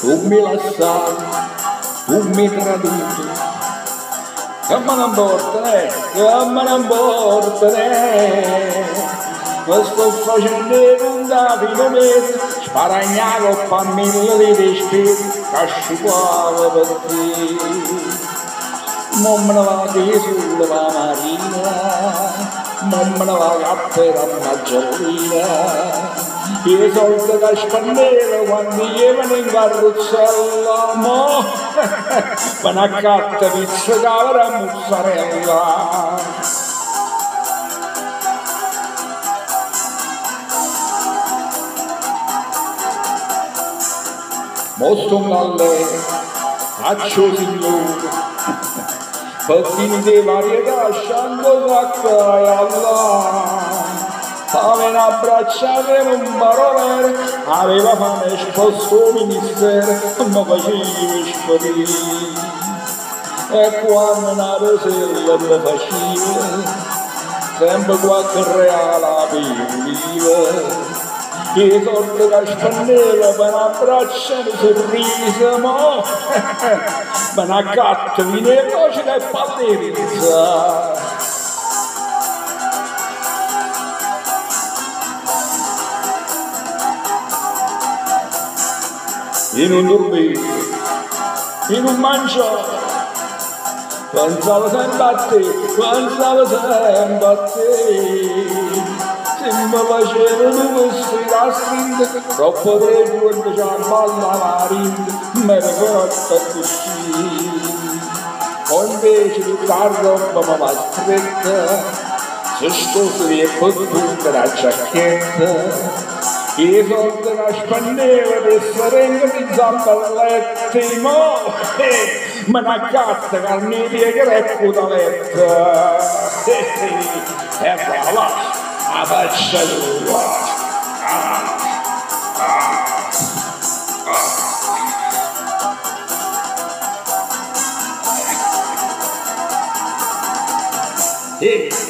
tu mi lasciavi, tu mi traduci, che me ne portane, che me ne portane. Ma sto facendo un davino mese, sparagnavo pa mille di despesi, che sciupavo per te. Non me ne va di sulla marina, non me ne va per la maggiorina. I soldi che spendevo quando io venivo in carrozzella, mo, me ne accatta pizza cavara e mozzarella. Mostro un galletto, faccio signore, fattini di varietà, scendo d'acqua e Allah. Aveva abbracciato in un barovere, aveva fame sposto ministero, ma facevi sparire. E quando una rosella mi faceva, sempre qualche reale pigliava. I soldi che spendeva per abbracciare il sorriso, mo, me ne accatto vino e voce che pallerizza. Io non dormivo, io non mangiavo, pensavo sempre a te, pensavo sempre a te. Se mi facevano questi rastri, troppo tre quando c'è la balla marina, mi ero fatta così. O invece tutta la roba mi va stretta, se sto e tutta la giacchetta. I soldi che spendevo per serenge di zampalletti, mo, me ne accatta carne pieghere e putaletta. E voilà, la faccia tua. Hey.